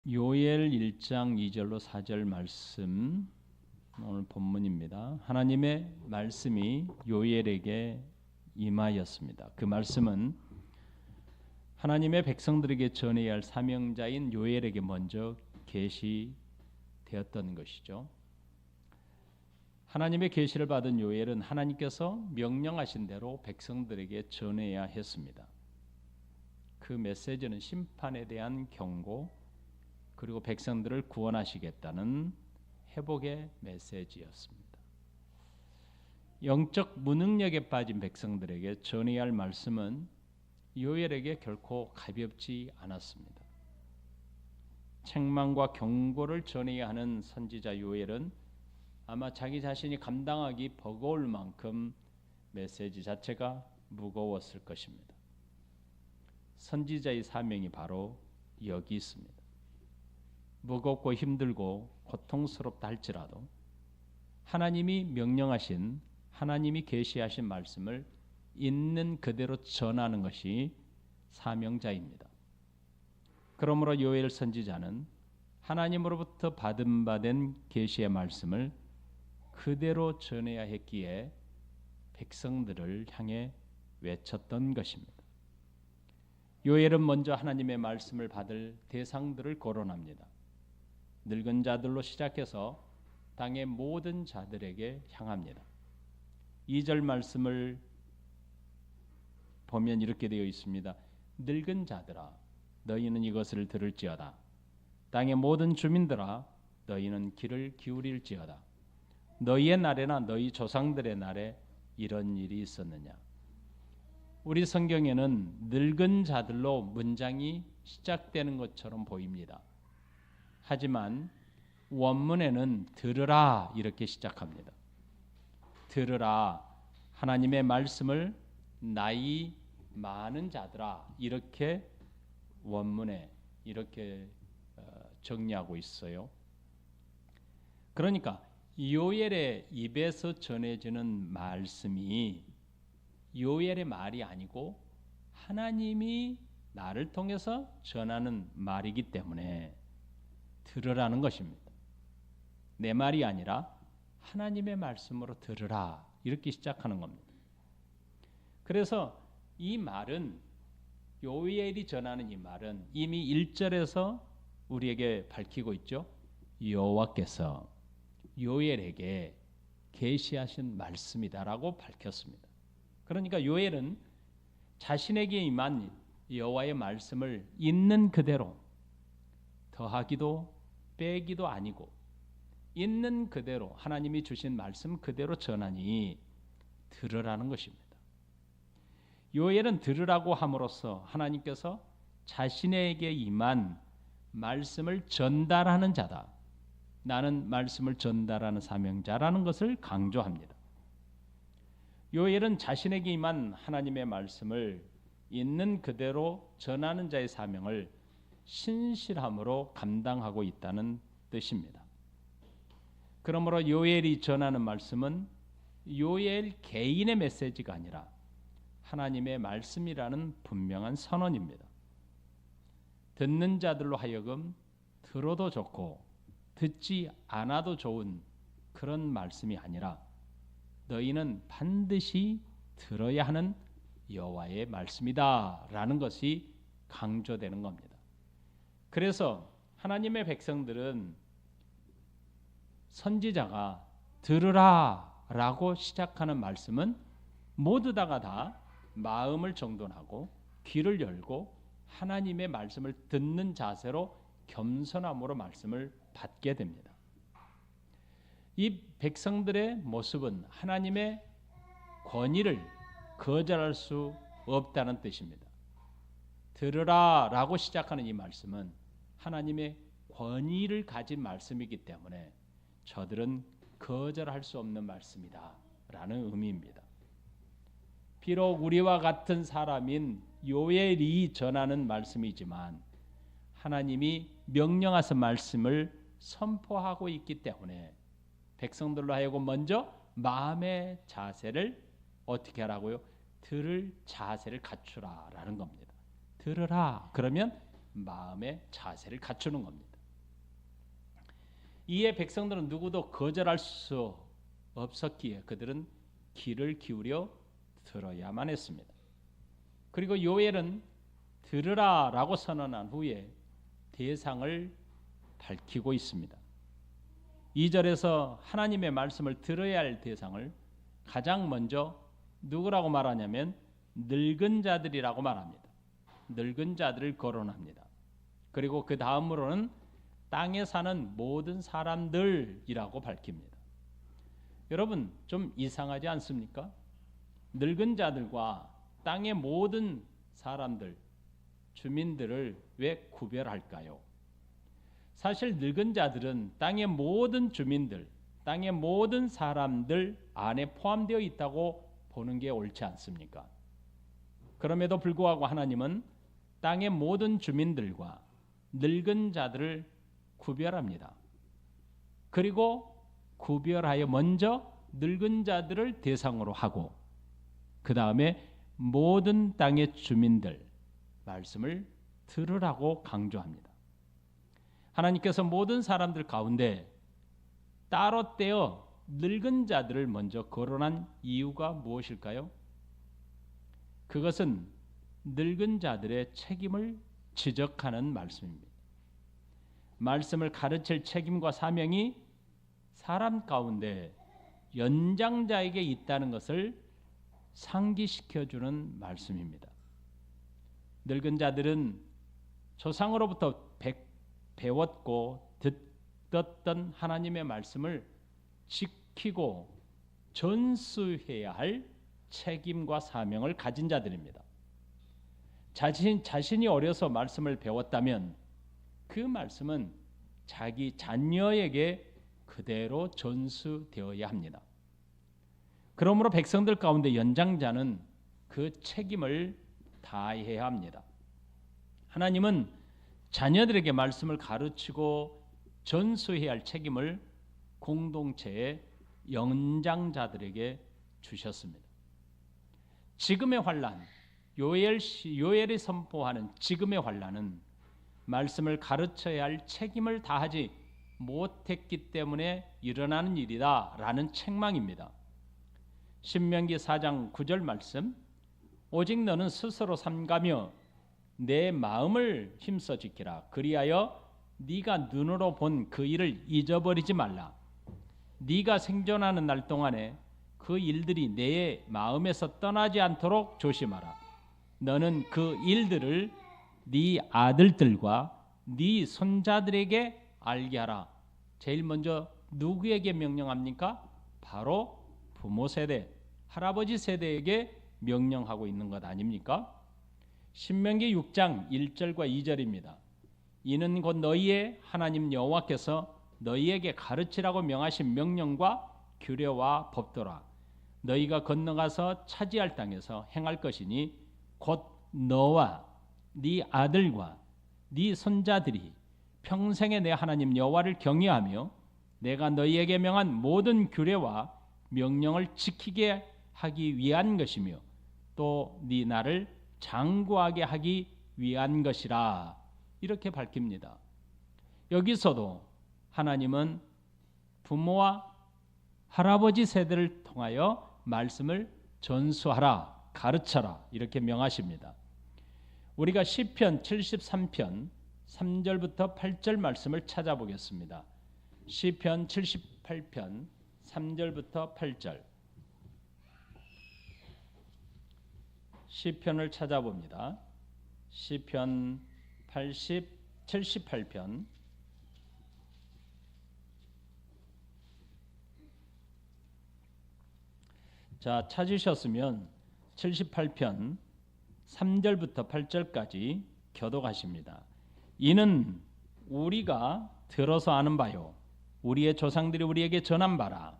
요엘 1장 2절로 4절 말씀 오늘 본문입니다. 하나님의 말씀이 요엘에게 임하였습니다. 그 말씀은 하나님의 백성들에게 전해야 할 사명자인 요엘에게 먼저 계시되었던 것이죠. 하나님의 계시를 받은 요엘은 하나님께서 명령하신 대로 백성들에게 전해야 했습니다. 그 메시지는 심판에 대한 경고, 그리고 백성들을 구원하시겠다는 회복의 메시지였습니다. 영적 무능력에 빠진 백성들에게 전해야 할 말씀은 요엘에게 결코 가볍지 않았습니다. 책망과 경고를 전해야 하는 선지자 요엘은 아마 자기 자신이 감당하기 버거울 만큼 메시지 자체가 무거웠을 것입니다. 선지자의 사명이 바로 여기 있습니다. 무겁고 힘들고 고통스럽다 할지라도 하나님이 명령하신, 하나님이 계시하신 말씀을 있는 그대로 전하는 것이 사명자입니다. 그러므로 요엘 선지자는 하나님으로부터 받은 계시의 말씀을 그대로 전해야 했기에 백성들을 향해 외쳤던 것입니다. 요엘은 먼저 하나님의 말씀을 받을 대상들을 거론합니다. 늙은 자들로 시작해서 땅의 모든 자들에게 향합니다. 2절 말씀을 보면 이렇게 되어 있습니다. 늙은 자들아, 너희는 이것을 들을지어다. 땅의 모든 주민들아, 너희는 귀를 기울일지어다. 너희의 날에나 너희 조상들의 날에 이런 일이 있었느냐. 우리 성경에는 늙은 자들로 문장이 시작되는 것처럼 보입니다. 하지만 원문에는 들으라 이렇게 시작합니다. 들으라, 하나님의 말씀을 나이 많은 자들아, 이렇게 원문에 이렇게 정리하고 있어요. 그러니까 요엘의 입에서 전해지는 말씀이 요엘의 말이 아니고 하나님이 나를 통해서 전하는 말이기 때문에 들으라는 것입니다. 내 말이 아니라 하나님의 말씀으로 들으라, 이렇게 시작하는 겁니다. 그래서 이 말은, 요엘이 전하는 이 말은 이미 1절에서 우리에게 밝히고 있죠. 여호와께서 요엘에게 계시하신 말씀이다라고 밝혔습니다. 그러니까 요엘은 자신에게 임한 여호와의 말씀을 있는 그대로, 더하기도 빼기도 아니고 있는 그대로 하나님이 주신 말씀 그대로 전하니 들으라는 것입니다. 요엘은 들으라고 함으로써 하나님께서 자신에게 임한 말씀을 전달하는 자다, 나는 말씀을 전달하는 사명자라는 것을 강조합니다. 요엘은 자신에게 임한 하나님의 말씀을 있는 그대로 전하는 자의 사명을 신실함으로 감당하고 있다는 뜻입니다. 그러므로 요엘이 전하는 말씀은 요엘 개인의 메시지가 아니라 하나님의 말씀이라는 분명한 선언입니다. 듣는 자들로 하여금 들어도 좋고 듣지 않아도 좋은 그런 말씀이 아니라 너희는 반드시 들어야 하는 여호와의 말씀이다라는 것이 강조되는 겁니다. 그래서 하나님의 백성들은 선지자가 들으라라고 시작하는 말씀은 모두 다 마음을 정돈하고 귀를 열고 하나님의 말씀을 듣는 자세로 겸손함으로 말씀을 받게 됩니다. 이 백성들의 모습은 하나님의 권위를 거절할 수 없다는 뜻입니다. 들으라라고 시작하는 이 말씀은 하나님의 권위를 가진 말씀이기 때문에 저들은 거절할 수 없는 말씀이다 라는 의미입니다. 비록 우리와 같은 사람인 요엘이 전하는 말씀이지만 하나님이 명령하신 말씀을 선포하고 있기 때문에 백성들로 하여금 먼저 마음의 자세를 어떻게 하라고요? 들을 자세를 갖추라라는 겁니다. 들으라 그러면 마음의 자세를 갖추는 겁니다. 이에 백성들은 누구도 거절할 수 없었기에 그들은 귀를 기울여 들어야만 했습니다. 그리고 요엘은 들으라라고 선언한 후에 대상을 밝히고 있습니다. 2절에서 하나님의 말씀을 들어야 할 대상을 가장 먼저 누구라고 말하냐면 늙은 자들이라고 말합니다. 늙은 자들을 거론합니다. 그리고 그 다음으로는 땅에 사는 모든 사람들이라고 밝힙니다. 여러분 좀 이상하지 않습니까? 늙은 자들과 땅의 모든 사람들, 주민들을 왜 구별할까요? 사실 늙은 자들은 땅의 모든 주민들, 땅의 모든 사람들 안에 포함되어 있다고 보는 게 옳지 않습니까? 그럼에도 불구하고 하나님은 땅의 모든 주민들과 늙은 자들을 구별합니다. 그리고 구별하여 먼저 늙은 자들을 대상으로 하고 그 다음에 모든 땅의 주민들 말씀을 들으라고 강조합니다. 하나님께서 모든 사람들 가운데 따로 떼어 늙은 자들을 먼저 거론한 이유가 무엇일까요? 그것은 늙은 자들의 책임을 지적하는 말씀입니다. 말씀을 가르칠 책임과 사명이 사람 가운데 연장자에게 있다는 것을 상기시켜주는 말씀입니다. 늙은 자들은 조상으로부터 배웠고 듣던 하나님의 말씀을 지키고 전수해야 할 책임과 사명을 가진 자들입니다. 자신이 어려서 말씀을 배웠다면 그 말씀은 자기 자녀에게 그대로 전수되어야 합니다. 그러므로 백성들 가운데 연장자는 그 책임을 다해야 합니다. 하나님은 자녀들에게 말씀을 가르치고 전수해야 할 책임을 공동체의 연장자들에게 주셨습니다. 지금의 환난, 요엘이 선포하는 지금의 환난은 말씀을 가르쳐야 할 책임을 다하지 못했기 때문에 일어나는 일이다라는 책망입니다. 신명기 4장 9절 말씀, 오직 너는 스스로 삼가며 내 마음을 힘써 지키라. 그리하여 네가 눈으로 본 그 일을 잊어버리지 말라. 네가 생존하는 날 동안에 그 일들이 내 마음에서 떠나지 않도록 조심하라. 너는 그 일들을 네 아들들과 네 손자들에게 알게 하라. 제일 먼저 누구에게 명령합니까? 바로 부모 세대, 할아버지 세대에게 명령하고 있는 것 아닙니까? 신명기 6장 1절과 2절입니다. 이는 곧 너희의 하나님 여호와께서 너희에게 가르치라고 명하신 명령과 규례와 법도라. 너희가 건너가서 차지할 땅에서 행할 것이니 곧 너와 네 아들과 네 손자들이 평생에 내 하나님 여호와를 경외하며 내가 너희에게 명한 모든 규례와 명령을 지키게 하기 위한 것이며 또 네 나를 장구하게 하기 위한 것이라. 이렇게 밝힙니다. 여기서도 하나님은 부모와 할아버지 세대를 통하여 말씀을 전수하라, 가르쳐라 이렇게 명하십니다. 우리가 시편 73편 3절부터 8절 말씀을 찾아보겠습니다. 시편 78편 3절부터 8절 시편을 찾아봅니다. 시편 78편 자, 찾으셨으면 78편 3절부터 8절까지 교독하십니다. 이는 우리가 들어서 아는 바요 우리의 조상들이 우리에게 전한 바라.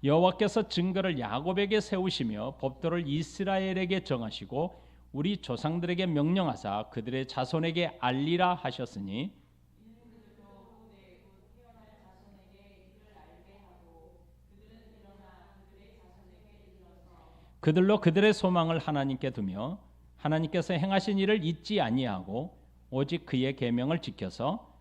여호와께서 증거를 야곱에게 세우시며 법도를 이스라엘에게 정하시고 우리 조상들에게 명령하사 그들의 자손에게 알리라 하셨으니 그들로 그들의 소망을 하나님께 두며 하나님께서 행하신 일을 잊지 아니하고 오직 그의 계명을 지켜서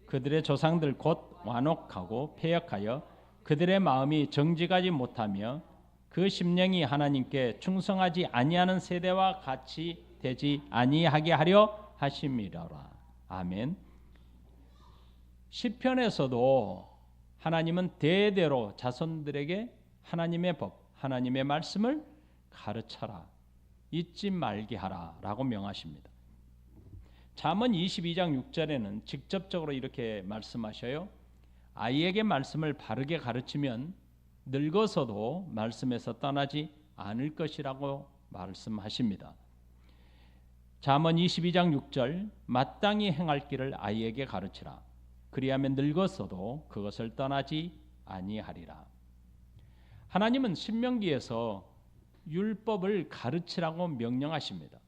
그들의 조상들 곧 완옥하고 패역하여 그들의 마음이 정직하지 못하며 그 심령이 하나님께 충성하지 아니하는 세대와 같이 되지 아니하게 하려 하심이로라. 아멘. 시편에서도 하나님은 대대로 자손들에게 하나님의 법, 하나님의 말씀을 가르쳐라, 잊지 말게 하라 라고 명하십니다. 잠언 22장 6절에는 직접적으로 이렇게 말씀하셔요. 아이에게 말씀을 바르게 가르치면 늙어서도 말씀에서 떠나지 않을 것이라고 말씀하십니다. 잠언 22장 6절 마땅히 행할 길을 아이에게 가르치라. 그리하면 늙어서도 그것을 떠나지 아니하리라. 하나님은 신명기에서 율법을 가르치라고 명령하십니다.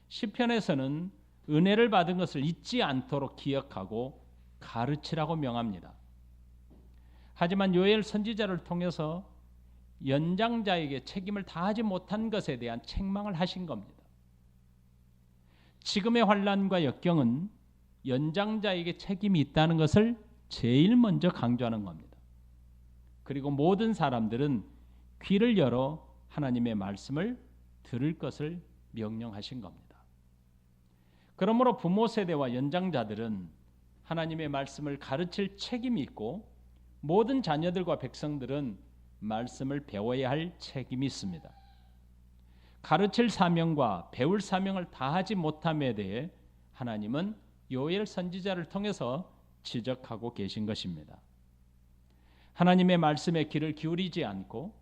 시편에서는 은혜를 받은 것을 잊지 않도록 기억하고 가르치라고 명합니다. 하지만 요엘 선지자를 통해서 연장자에게 책임을 다하지 못한 것에 대한 책망을 하신 겁니다. 지금의 환난과 역경은 연장자에게 책임이 있다는 것을 제일 먼저 강조하는 겁니다. 그리고 모든 사람들은 귀를 열어 하나님의 말씀을 들을 것을 명령하신 겁니다. 그러므로 부모 세대와 연장자들은 하나님의 말씀을 가르칠 책임이 있고 모든 자녀들과 백성들은 말씀을 배워야 할 책임이 있습니다. 가르칠 사명과 배울 사명을 다하지 못함에 대해 하나님은 요엘 선지자를 통해서 지적하고 계신 것입니다. 하나님의 말씀에 귀를 기울이지 않고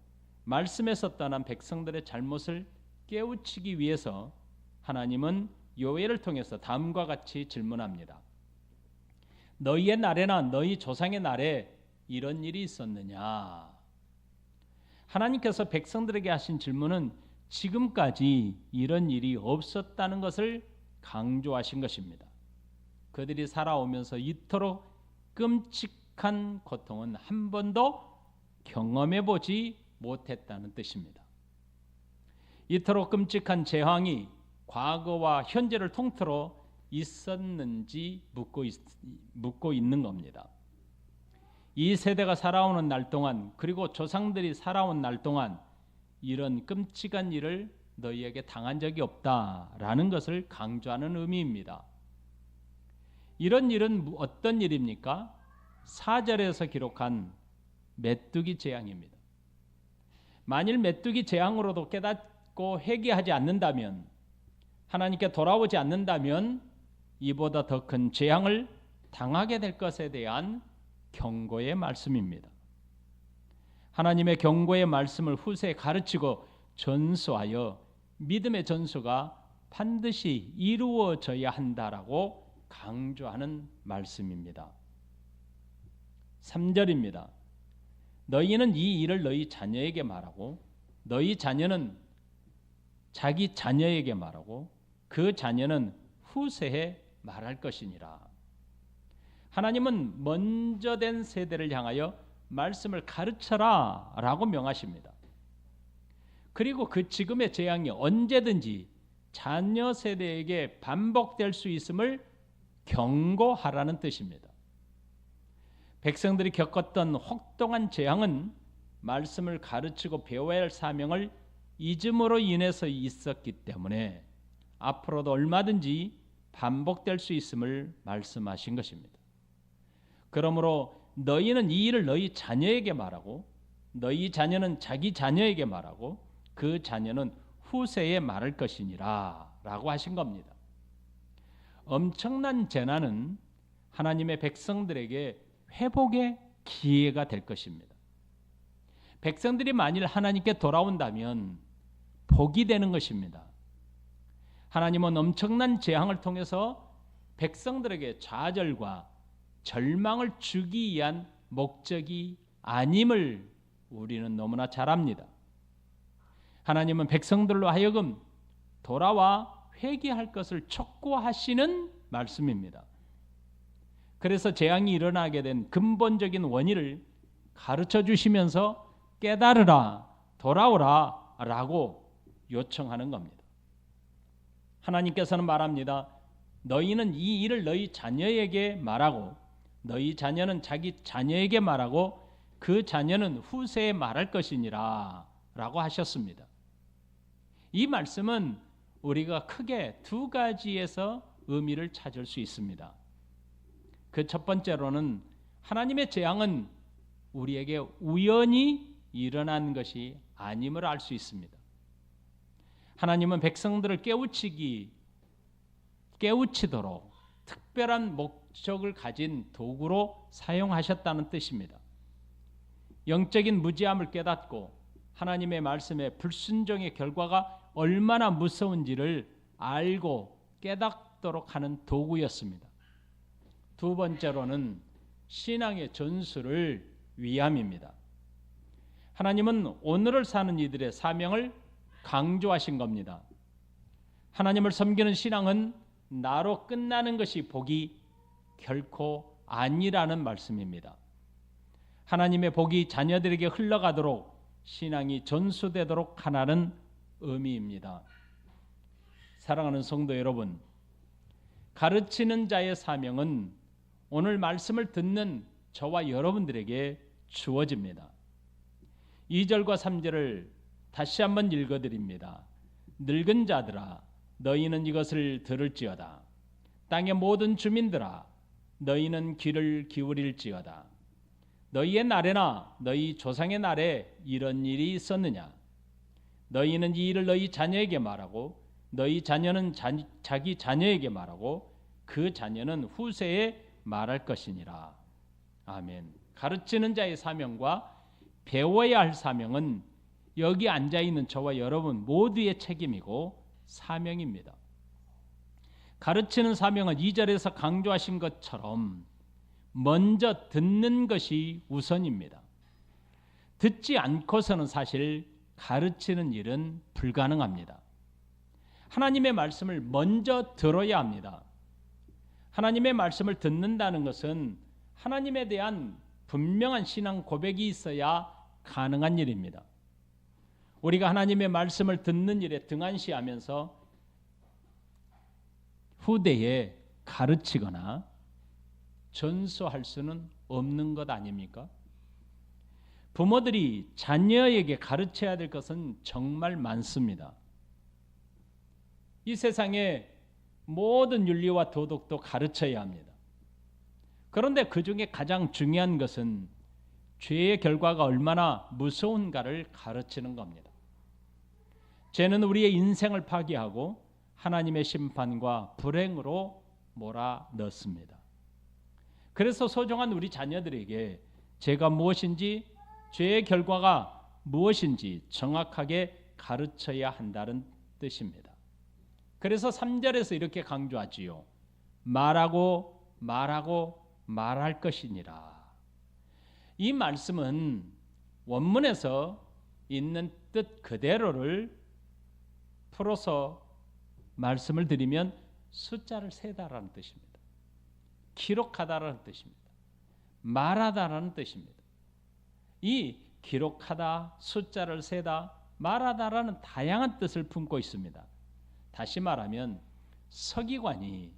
말씀에서 떠난 백성들의 잘못을 깨우치기 위해서 하나님은 요엘을 통해서 다음과 같이 질문합니다. 너희의 날에나 너희 조상의 날에 이런 일이 있었느냐? 하나님께서 백성들에게 하신 질문은 지금까지 이런 일이 없었다는 것을 강조하신 것입니다. 그들이 살아오면서 이토록 끔찍한 고통은 한 번도 경험해 보지 못했다는 뜻입니다. 이토록 끔찍한 재앙이 과거와 현재를 통틀어 있었는지 묻고 있는 겁니다. 이 세대가 살아오는 날 동안 그리고 조상들이 살아온 날 동안 이런 끔찍한 일을 너희에게 당한 적이 없다라는 것을 강조하는 의미입니다. 이런 일은 어떤 일입니까? 4절에서 기록한 메뚜기 재앙입니다. 만일 메뚜기 재앙으로도 깨닫고 회개하지 않는다면, 하나님께 돌아오지 않는다면 이보다 더 큰 재앙을 당하게 될 것에 대한 경고의 말씀입니다. 하나님의 경고의 말씀을 후세에 가르치고 전수하여 믿음의 전수가 반드시 이루어져야 한다라고 강조하는 말씀입니다. 3절입니다. 너희는 이 일을 너희 자녀에게 말하고 너희 자녀는 자기 자녀에게 말하고 그 자녀는 후세에 말할 것이니라. 하나님은 먼저 된 세대를 향하여 말씀을 가르쳐라 라고 명하십니다. 그리고 그 지금의 재앙이 언제든지 자녀 세대에게 반복될 수 있음을 경고하라는 뜻입니다. 백성들이 겪었던 혹독한 재앙은 말씀을 가르치고 배워야 할 사명을 잊음으로 인해서 있었기 때문에 앞으로도 얼마든지 반복될 수 있음을 말씀하신 것입니다. 그러므로 너희는 이 일을 너희 자녀에게 말하고 너희 자녀는 자기 자녀에게 말하고 그 자녀는 후세에 말할 것이니라 라고 하신 겁니다. 엄청난 재난은 하나님의 백성들에게 회복의 기회가 될 것입니다. 백성들이 만일 하나님께 돌아온다면 복이 되는 것입니다. 하나님은 엄청난 재앙을 통해서 백성들에게 좌절과 절망을 주기 위한 목적이 아님을 우리는 너무나 잘 압니다. 하나님은 백성들로 하여금 돌아와 회개할 것을 촉구하시는 말씀입니다. 그래서 재앙이 일어나게 된 근본적인 원인을 가르쳐 주시면서 깨달으라, 돌아오라, 라고 요청하는 겁니다. 하나님께서는 말합니다. 너희는 이 일을 너희 자녀에게 말하고 너희 자녀는 자기 자녀에게 말하고 그 자녀는 후세에 말할 것이니라 라고 하셨습니다. 이 말씀은 우리가 크게 두 가지에서 의미를 찾을 수 있습니다. 그 첫 번째로는 하나님의 재앙은 우리에게 우연히 일어난 것이 아님을 알 수 있습니다. 하나님은 백성들을 깨우치도록 특별한 목적을 가진 도구로 사용하셨다는 뜻입니다. 영적인 무지함을 깨닫고 하나님의 말씀에 불순종의 결과가 얼마나 무서운지를 알고 깨닫도록 하는 도구였습니다. 두 번째로는 신앙의 전수를 위함입니다. 하나님은 오늘을 사는 이들의 사명을 강조하신 겁니다. 하나님을 섬기는 신앙은 나로 끝나는 것이 복이 결코 아니라는 말씀입니다. 하나님의 복이 자녀들에게 흘러가도록 신앙이 전수되도록 하라는 의미입니다. 사랑하는 성도 여러분, 가르치는 자의 사명은 오늘 말씀을 듣는 저와 여러분들에게 주어집니다. 2절과 3절을 다시 한번 읽어드립니다. 늙은 자들아 너희는 이것을 들을지어다. 땅의 모든 주민들아 너희는 귀를 기울일지어다. 너희의 날에나 너희 조상의 날에 이런 일이 있었느냐? 너희는 이 일을 너희 자녀에게 말하고 너희 자녀는 자기 자녀에게 말하고 그 자녀는 후세에 말할 것이니라. 아멘. 가르치는 자의 사명과 배워야 할 사명은 여기 앉아있는 저와 여러분 모두의 책임이고 사명입니다. 가르치는 사명은 2절에서 강조하신 것처럼 먼저 듣는 것이 우선입니다. 듣지 않고서는 사실 가르치는 일은 불가능합니다. 하나님의 말씀을 먼저 들어야 합니다. 하나님의 말씀을 듣는다는 것은 하나님에 대한 분명한 신앙 고백이 있어야 가능한 일입니다. 우리가 하나님의 말씀을 듣는 일에 등한시하면서 후대에 가르치거나 전수할 수는 없는 것 아닙니까? 부모들이 자녀에게 가르쳐야 될 것은 정말 많습니다. 이 세상에 모든 윤리와 도덕도 가르쳐야 합니다. 그런데 그 중에 가장 중요한 것은 죄의 결과가 얼마나 무서운가를 가르치는 겁니다. 죄는 우리의 인생을 파괴하고 하나님의 심판과 불행으로 몰아넣습니다. 그래서 소중한 우리 자녀들에게 죄가 무엇인지 죄의 결과가 무엇인지 정확하게 가르쳐야 한다는 뜻입니다. 그래서 3절에서 이렇게 강조하지요. 말하고 말할 것이니라. 이 말씀은 원문에서 있는 뜻 그대로를 풀어서 말씀을 드리면 숫자를 세다라는 뜻입니다. 기록하다라는 뜻입니다. 말하다라는 뜻입니다. 이 기록하다, 숫자를 세다, 말하다라는 다양한 뜻을 품고 있습니다. 다시 말하면 서기관이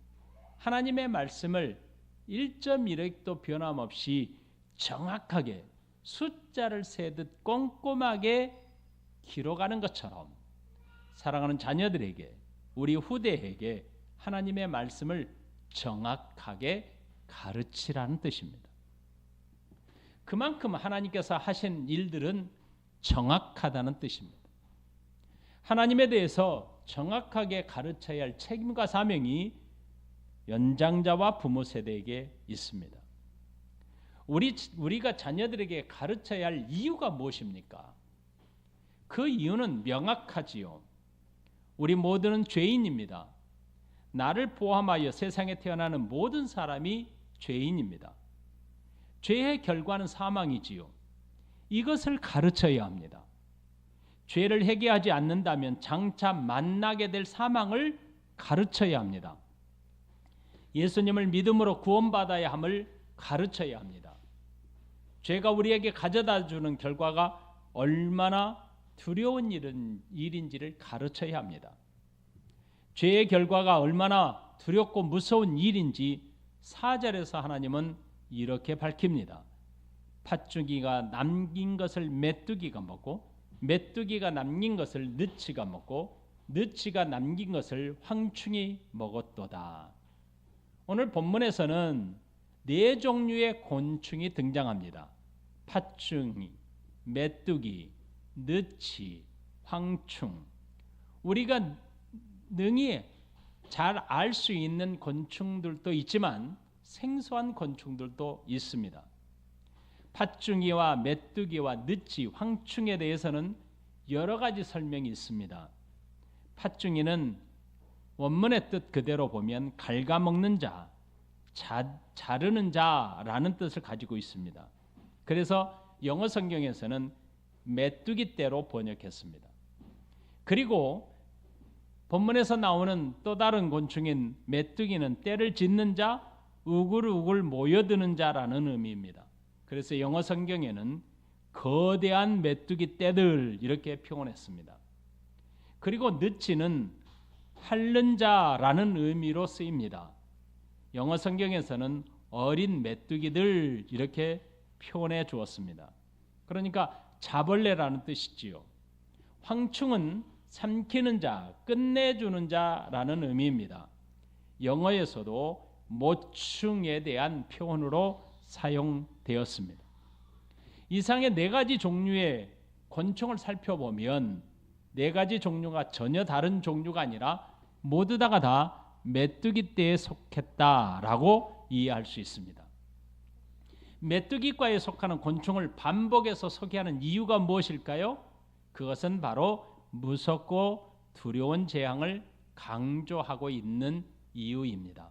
하나님의 말씀을 1.1획도 변함없이 정확하게 숫자를 세듯 꼼꼼하게 기록하는 것처럼 사랑하는 자녀들에게 우리 후대에게 하나님의 말씀을 정확하게 가르치라는 뜻입니다. 그만큼 하나님께서 하신 일들은 정확하다는 뜻입니다. 하나님에 대해서 정확하게 가르쳐야 할 책임과 사명이 연장자와 부모 세대에게 있습니다. 우리가 자녀들에게 가르쳐야 할 이유가 무엇입니까? 그 이유는 명확하지요. 우리 모두는 죄인입니다. 나를 포함하여 세상에 태어나는 모든 사람이 죄인입니다. 죄의 결과는 사망이지요. 이것을 가르쳐야 합니다. 죄를 회개하지 않는다면 장차 만나게 될 사망을 가르쳐야 합니다. 예수님을 믿음으로 구원받아야 함을 가르쳐야 합니다. 죄가 우리에게 가져다 주는 결과가 얼마나 두려운 일인지를 가르쳐야 합니다. 죄의 결과가 얼마나 두렵고 무서운 일인지 4절에서 하나님은 이렇게 밝힙니다. 팥죽이가 남긴 것을 메뚜기가 먹고 메뚜기가 남긴 것을 느치가 먹고 느치가 남긴 것을 황충이 먹었도다. 오늘 본문에서는 4종류의 곤충이 등장합니다. 팥죽이, 메뚜기, 느치, 황충. 우리가 능히 잘 알 수 있는 곤충들도 있지만 생소한 곤충들도 있습니다. 팥죽이와 메뚜기와 느치, 황충에 대해서는 여러 가지 설명이 있습니다. 팥죽이는 원문의 뜻 그대로 보면 갉아먹는 자, 자르는 자라는 뜻을 가지고 있습니다. 그래서 영어 성경에서는 메뚜기 떼로 번역했습니다. 그리고 본문에서 나오는 또 다른 곤충인 메뚜기는 떼를 짓는 자, 우글우글 모여드는 자라는 의미입니다. 그래서 영어 성경에는 거대한 메뚜기 떼들 이렇게 표현했습니다. 그리고 느치는 핥는 자라는 의미로 쓰입니다. 영어 성경에서는 어린 메뚜기들 이렇게 표현해 주었습니다. 그러니까 자벌레라는 뜻이지요. 황충은 삼키는 자, 끝내주는 자라는 의미입니다. 영어에서도 모충에 대한 표현으로 사용되었습니다. 이상의 4가지 종류의 곤충을 살펴보면 4가지 종류가 전혀 다른 종류가 아니라 모두 다 메뚜기떼에 속했다라고 이해할 수 있습니다. 메뚜기과에 속하는 곤충을 반복해서 소개하는 이유가 무엇일까요? 그것은 바로 무섭고 두려운 재앙을 강조하고 있는 이유입니다.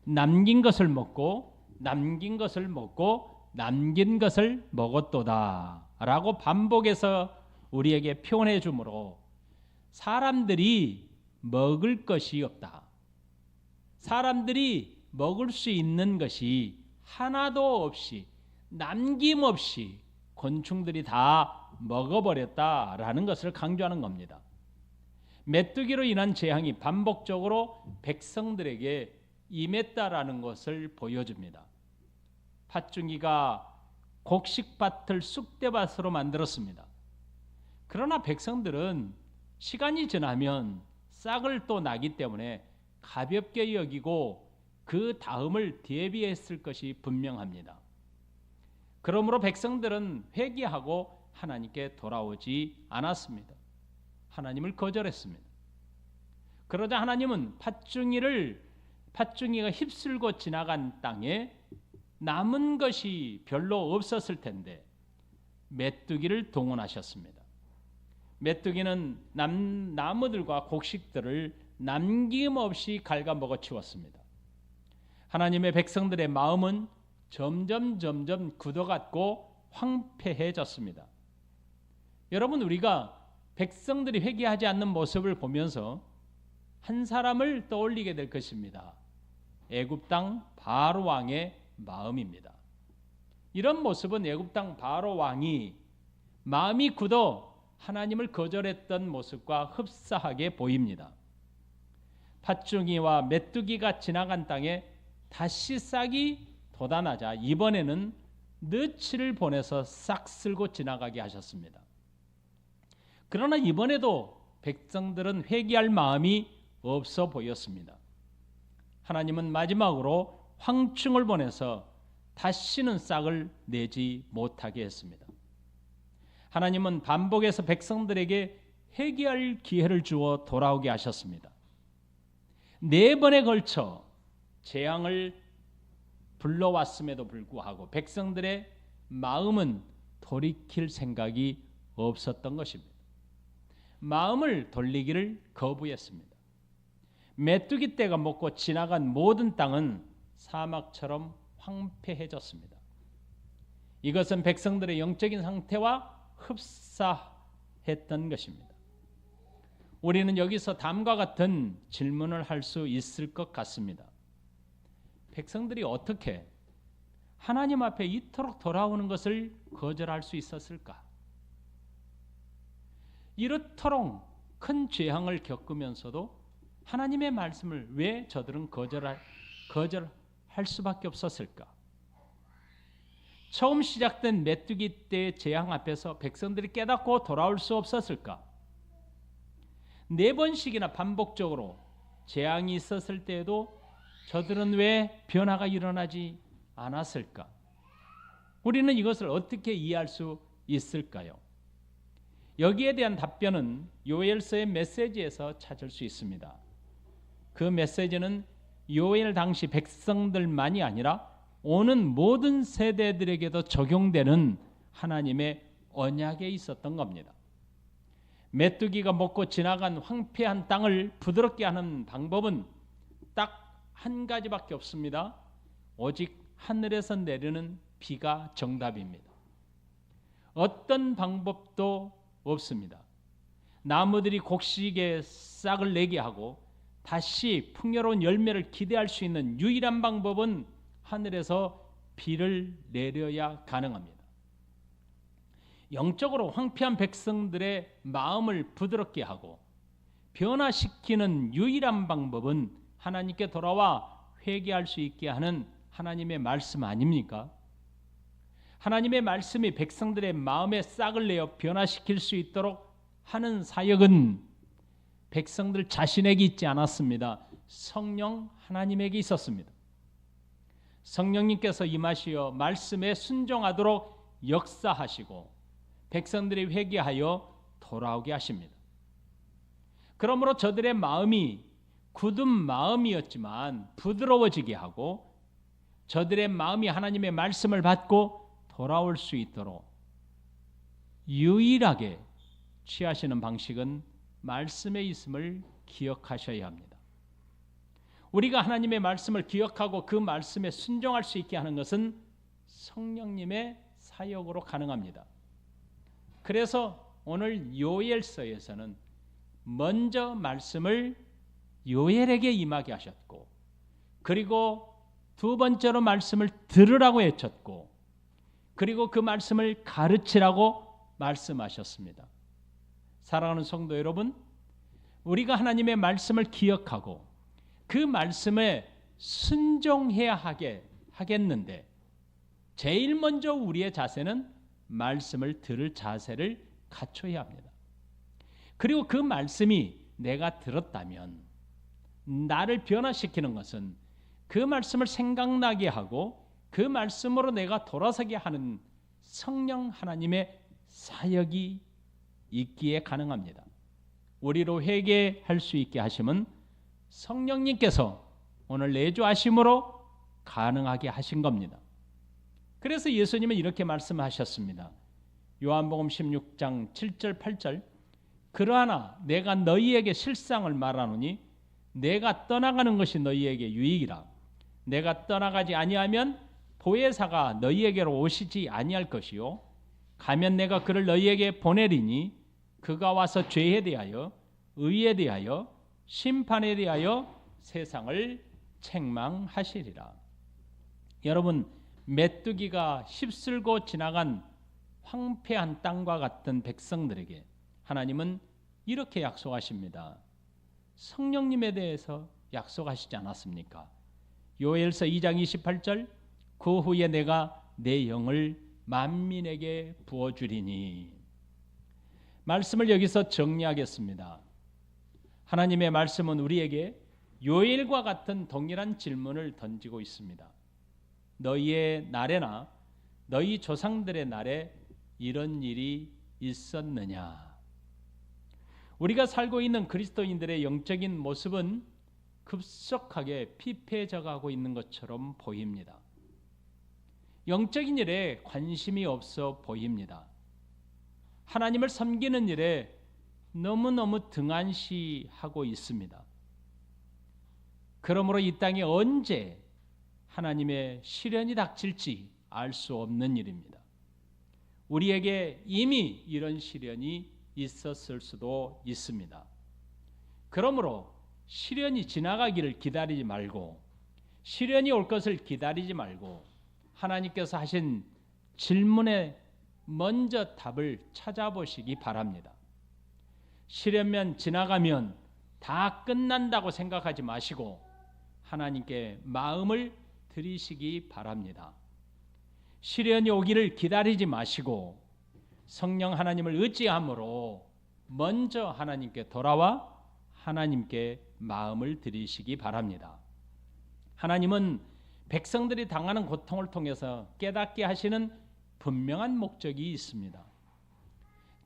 남긴 것을 먹고 남긴 것을 먹고 남긴 것을 먹었도다 라고 반복해서 우리에게 표현해 주므로 사람들이 먹을 것이 없다. 사람들이 먹을 수 있는 것이 하나도 없이 남김없이 곤충들이 다 먹어버렸다라는 것을 강조하는 겁니다. 메뚜기로 인한 재앙이 반복적으로 백성들에게 임했다라는 것을 보여줍니다. 팥죽이가 곡식밭을 쑥대밭으로 만들었습니다. 그러나 백성들은 시간이 지나면 싹을 또 나기 때문에 가볍게 여기고 그 다음을 대비했을 것이 분명합니다. 그러므로 백성들은 회개하고 하나님께 돌아오지 않았습니다. 하나님을 거절했습니다. 그러자 하나님은 팥죽이가 휩쓸고 지나간 땅에 남은 것이 별로 없었을 텐데 메뚜기를 동원하셨습니다. 메뚜기는 나무들과 곡식들을 남김없이 갉아먹어 치웠습니다. 하나님의 백성들의 마음은 점점 굳어갔고 황폐해졌습니다. 여러분, 우리가 백성들이 회개하지 않는 모습을 보면서 한 사람을 떠올리게 될 것입니다. 애굽 땅 바로 왕의 마음입니다. 이런 모습은 애굽 땅 바로 왕이 마음이 굳어 하나님을 거절했던 모습과 흡사하게 보입니다. 팥죽이와 메뚜기가 지나간 땅에 다시 싹이 돋아나자 이번에는 느치를 보내서 싹 쓸고 지나가게 하셨습니다. 그러나 이번에도 백성들은 회개할 마음이 없어 보였습니다. 하나님은 마지막으로 황충을 보내서 다시는 싹을 내지 못하게 했습니다. 하나님은 반복해서 백성들에게 회개할 기회를 주어 돌아오게 하셨습니다. 4번에 걸쳐 재앙을 불러왔음에도 불구하고 백성들의 마음은 돌이킬 생각이 없었던 것입니다. 마음을 돌리기를 거부했습니다. 메뚜기 떼가 먹고 지나간 모든 땅은 사막처럼 황폐해졌습니다. 이것은 백성들의 영적인 상태와 흡사했던 것입니다. 우리는 여기서 다음과 같은 질문을 할 수 있을 것 같습니다. 백성들이 어떻게 하나님 앞에 이토록 돌아오는 것을 거절할 수 있었을까? 이렇도록 큰 재앙을 겪으면서도 하나님의 말씀을 왜 저들은 거절할 수밖에 없었을까? 처음 시작된 메뚜기 때의 재앙 앞에서 백성들이 깨닫고 돌아올 수 없었을까? 4번씩이나 반복적으로 재앙이 있었을 때에도 저들은 왜 변화가 일어나지 않았을까? 우리는 이것을 어떻게 이해할 수 있을까요? 여기에 대한 답변은 요엘서의 메시지에서 찾을 수 있습니다. 그 메시지는 요엘 당시 백성들만이 아니라 오는 모든 세대들에게도 적용되는 하나님의 언약에 있었던 겁니다. 메뚜기가 먹고 지나간 황폐한 땅을 부드럽게 하는 방법은 딱 한 가지밖에 없습니다. 오직 하늘에서 내리는 비가 정답입니다. 어떤 방법도 없습니다. 나무들이 곡식에 싹을 내게 하고 다시 풍요로운 열매를 기대할 수 있는 유일한 방법은 하늘에서 비를 내려야 가능합니다. 영적으로 황폐한 백성들의 마음을 부드럽게 하고 변화시키는 유일한 방법은 하나님께 돌아와 회개할 수 있게 하는 하나님의 말씀 아닙니까? 하나님의 말씀이 백성들의 마음에 싹을 내어 변화시킬 수 있도록 하는 사역은 백성들 자신에게 있지 않았습니다. 성령 하나님에게 있었습니다. 성령님께서 임하시어 말씀에 순종하도록 역사하시고 백성들이 회개하여 돌아오게 하십니다. 그러므로 저들의 마음이 굳은 마음이었지만 부드러워지게 하고 저들의 마음이 하나님의 말씀을 받고 돌아올 수 있도록 유일하게 취하시는 방식은 말씀에 있음을 기억하셔야 합니다. 우리가 하나님의 말씀을 기억하고 그 말씀에 순종할 수 있게 하는 것은 성령님의 사역으로 가능합니다. 그래서 오늘 요엘서에서는 먼저 말씀을 요엘에게 임하게 하셨고 그리고 두 번째로 말씀을 들으라고 외쳤고 그리고 그 말씀을 가르치라고 말씀하셨습니다. 사랑하는 성도 여러분, 우리가 하나님의 말씀을 기억하고 그 말씀에 순종해야 하겠는데 제일 먼저 우리의 자세는 말씀을 들을 자세를 갖춰야 합니다. 그리고 그 말씀이 내가 들었다면 나를 변화시키는 것은 그 말씀을 생각나게 하고 그 말씀으로 내가 돌아서게 하는 성령 하나님의 사역이 있기에 가능합니다. 우리로 회개할 수 있게 하심은 성령님께서 오늘 내주하심으로 가능하게 하신 겁니다. 그래서 예수님은 이렇게 말씀하셨습니다. 요한복음 16장 7절 8절 그러나 내가 너희에게 실상을 말하노니 내가 떠나가는 것이 너희에게 유익이라. 내가 떠나가지 아니하면 보혜사가 너희에게로 오시지 아니할 것이요 가면 내가 그를 너희에게 보내리니 그가 와서 죄에 대하여 의에 대하여 심판에 대하여 세상을 책망하시리라. 여러분, 메뚜기가 휩쓸고 지나간 황폐한 땅과 같은 백성들에게 하나님은 이렇게 약속하십니다. 성령님에 대해서 약속하시지 않았습니까? 요엘서 2장 28절 그 후에 내가 내 영을 만민에게 부어주리니. 말씀을 여기서 정리하겠습니다. 하나님의 말씀은 우리에게 요엘과 같은 동일한 질문을 던지고 있습니다. 너희의 날에나 너희 조상들의 날에 이런 일이 있었느냐? 우리가 살고 있는 그리스도인들의 영적인 모습은 급속하게 피폐해져 가고 있는 것처럼 보입니다. 영적인 일에 관심이 없어 보입니다. 하나님을 섬기는 일에 너무너무 등한시하고 있습니다. 그러므로 이 땅에 언제 하나님의 시련이 닥칠지 알 수 없는 일입니다. 우리에게 이미 이런 시련이 있었을 수도 있습니다. 그러므로 시련이 지나가기를 기다리지 말고 시련이 올 것을 기다리지 말고 하나님께서 하신 질문에 먼저 답을 찾아보시기 바랍니다. 시련면 지나가면 다 끝난다고 생각하지 마시고 하나님께 마음을 드리시기 바랍니다. 시련이 오기를 기다리지 마시고 성령 하나님을 의지함으로 먼저 하나님께 돌아와 하나님께 마음을 드리시기 바랍니다. 하나님은 백성들이 당하는 고통을 통해서 깨닫게 하시는 분명한 목적이 있습니다.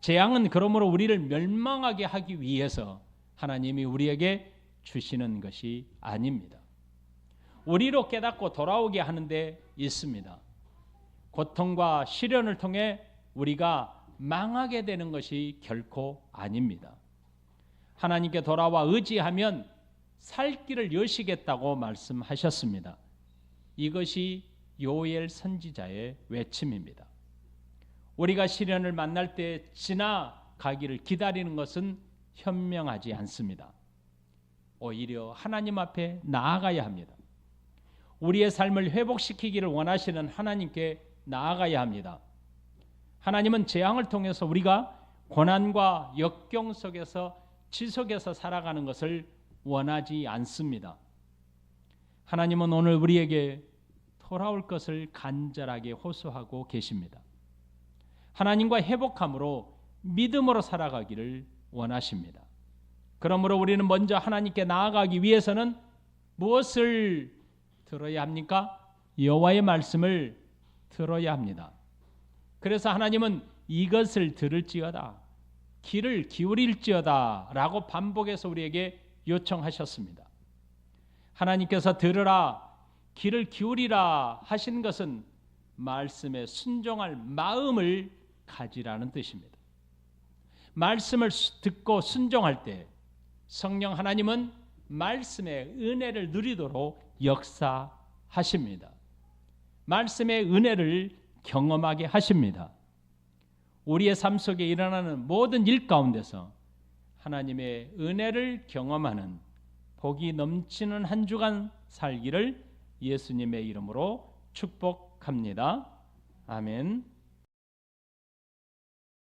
재앙은 그러므로 우리를 멸망하게 하기 위해서 하나님이 우리에게 주시는 것이 아닙니다. 우리로 깨닫고 돌아오게 하는 데 있습니다. 고통과 시련을 통해 우리가 망하게 되는 것이 결코 아닙니다. 하나님께 돌아와 의지하면 살 길을 여시겠다고 말씀하셨습니다. 이것이 요엘 선지자의 외침입니다. 우리가 시련을 만날 때 지나가기를 기다리는 것은 현명하지 않습니다. 오히려 하나님 앞에 나아가야 합니다. 우리의 삶을 회복시키기를 원하시는 하나님께 나아가야 합니다. 하나님은 재앙을 통해서 우리가 고난과 역경 속에서 지속해서 살아가는 것을 원하지 않습니다. 하나님은 오늘 우리에게 돌아올 것을 간절하게 호소하고 계십니다. 하나님과 회복함으로 믿음으로 살아가기를 원하십니다. 그러므로 우리는 먼저 하나님께 나아가기 위해서는 무엇을 들어야 합니까? 여호와의 말씀을 들어야 합니다. 그래서 하나님은 이것을 들을지어다, 귀를 기울일지어다 라고 반복해서 우리에게 요청하셨습니다. 하나님께서 들으라, 귀를 기울이라 하신 것은 말씀에 순종할 마음을 가지라는 뜻입니다. 말씀을 듣고 순종할 때 성령 하나님은 말씀의 은혜를 누리도록 역사하십니다. 말씀의 은혜를 경험하게 하십니다. 우리의 삶 속에 일어나는 모든 일 가운데서 하나님의 은혜를 경험하는 복이 넘치는 한 주간 살기를 예수님의 이름으로 축복합니다. 아멘.